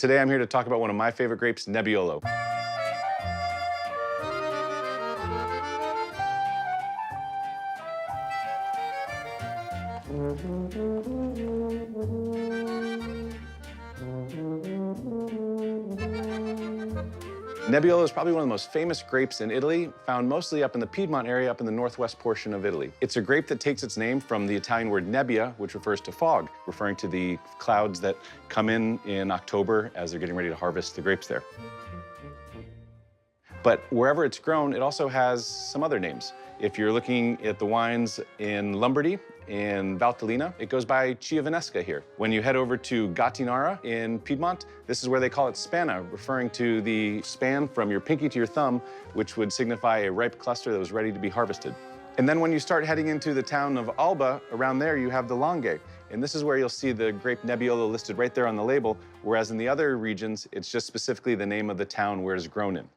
Today I'm here to talk about one of my favorite grapes, Nebbiolo. Nebbiolo is probably one of the most famous grapes in Italy, found mostly up in the Piedmont area, up in the northwest portion of Italy. It's a grape that takes its name from the Italian word nebbia, which refers to fog, referring to the clouds that come in October as they're getting ready to harvest the grapes there. But wherever it's grown, it also has some other names. If you're looking at the wines in Lombardy, in Valtellina, it goes by Chiavenesca here. When you head over to Gattinara in Piedmont, this is where they call it spanna, referring to the span from your pinky to your thumb, which would signify a ripe cluster that was ready to be harvested. And then when you start heading into the town of Alba, around there you have the Langhe. And this is where you'll see the grape Nebbiolo listed right there on the label, whereas in the other regions, it's just specifically the name of the town where it's grown in.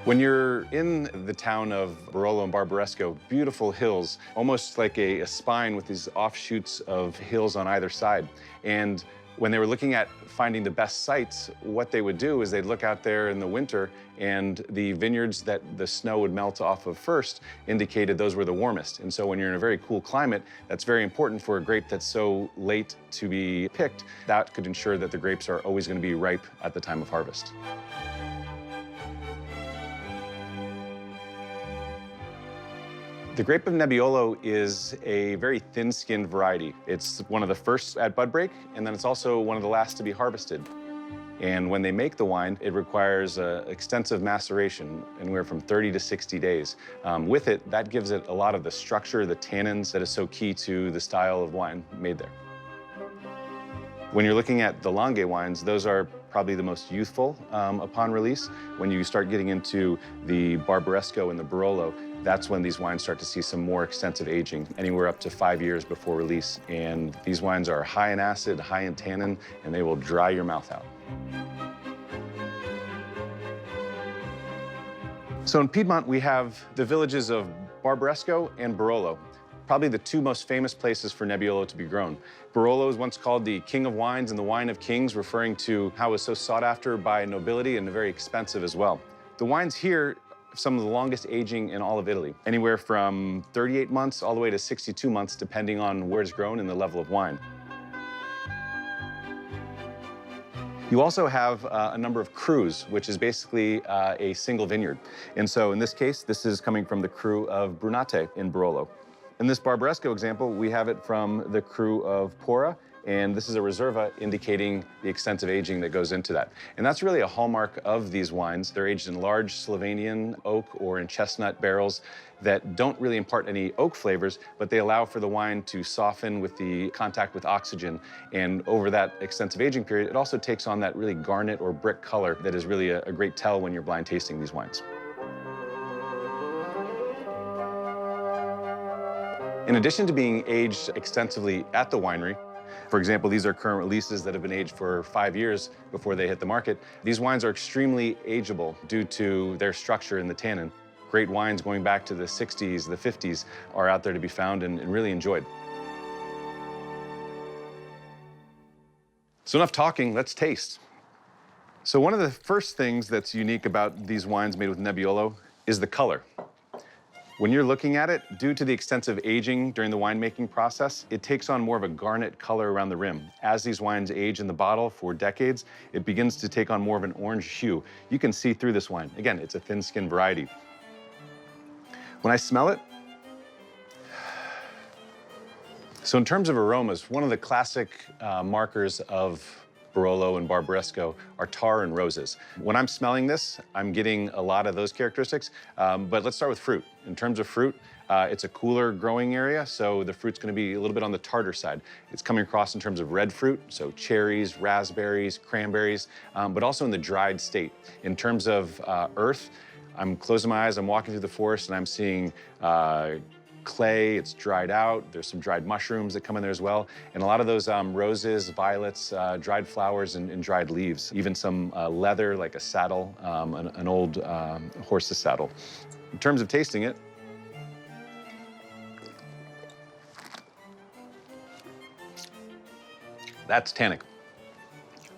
When you're in the town of Barolo and Barbaresco, beautiful hills, almost like a spine with these offshoots of hills on either side. And when they were looking at finding the best sites, what they would do is they'd look out there in the winter, and the vineyards that the snow would melt off of first indicated those were the warmest. And so when you're in a very cool climate, that's very important for a grape that's so late to be picked. That could ensure that the grapes are always going to be ripe at the time of harvest. The grape of Nebbiolo is a very thin-skinned variety. It's one of the first at bud break, and then it's also one of the last to be harvested. And when they make the wine, it requires extensive maceration, anywhere from 30 to 60 days. With it, that gives it a lot of the structure, the tannins that is so key to the style of wine made there. When you're looking at the Langhe wines, those are probably the most youthful upon release. When you start getting into the Barbaresco and the Barolo, that's when these wines start to see some more extensive aging, anywhere up to 5 years before release. And these wines are high in acid, high in tannin, and they will dry your mouth out. So in Piedmont, we have the villages of Barbaresco and Barolo, probably the two most famous places for Nebbiolo to be grown. Barolo was once called the king of wines and the wine of kings, referring to how it was so sought after by nobility and very expensive as well. The wines here, some of the longest aging in all of Italy, anywhere from 38 months all the way to 62 months, depending on where it's grown and the level of wine. You also have a number of crus, which is basically a single vineyard. And so in this case, this is coming from the cru of Brunate in Barolo. In this Barbaresco example, we have it from the cru of Pora, and this is a Reserva indicating the extensive aging that goes into that. And that's really a hallmark of these wines. They're aged in large Slovenian oak or in chestnut barrels that don't really impart any oak flavors, but they allow for the wine to soften with the contact with oxygen. And over that extensive aging period, it also takes on that really garnet or brick color that is really a great tell when you're blind tasting these wines. In addition to being aged extensively at the winery, for example, these are current releases that have been aged for 5 years before they hit the market. These wines are extremely ageable due to their structure in the tannin. Great wines going back to the 60s, the 50s are out there to be found and really enjoyed. So enough talking, let's taste. So one of the first things that's unique about these wines made with Nebbiolo is the color. When you're looking at it, due to the extensive aging during the winemaking process, it takes on more of a garnet color around the rim. As these wines age in the bottle for decades, it begins to take on more of an orange hue. You can see through this wine. Again, it's a thin-skinned variety. When I smell it, so in terms of aromas, one of the classic markers of Barolo and Barbaresco are tar and roses. When I'm smelling this, I'm getting a lot of those characteristics, but let's start with fruit. In terms of fruit, it's a cooler growing area, so the fruit's gonna be a little bit on the tartar side. It's coming across in terms of red fruit, so cherries, raspberries, cranberries, but also in the dried state. In terms of earth, I'm closing my eyes, I'm walking through the forest, and I'm seeing clay, it's dried out. There's some dried mushrooms that come in there as well. And a lot of those roses, violets, dried flowers, and dried leaves. Even some leather, like a saddle, an old horse's saddle. In terms of tasting it, that's tannic.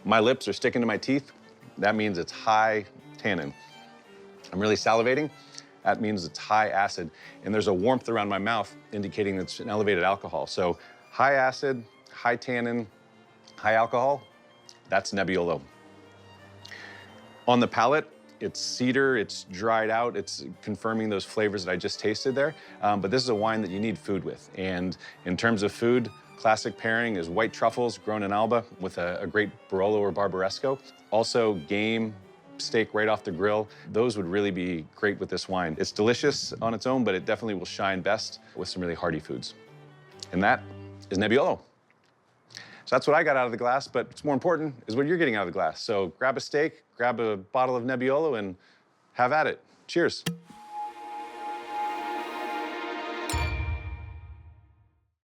My lips are sticking to my teeth. That means it's high tannin. I'm really salivating. That means it's high acid. And there's a warmth around my mouth indicating it's an elevated alcohol. So high acid, high tannin, high alcohol, that's Nebbiolo. On the palate, it's cedar, it's dried out, it's confirming those flavors that I just tasted there. But this is a wine that you need food with. And in terms of food, classic pairing is white truffles grown in Alba with a great Barolo or Barbaresco. Also game, steak right off the grill. Those would really be great with this wine. It's delicious on its own, but it definitely will shine best with some really hearty foods. And that is Nebbiolo. So that's what I got out of the glass, but what's more important is what you're getting out of the glass. So grab a steak, grab a bottle of Nebbiolo, and have at it. Cheers.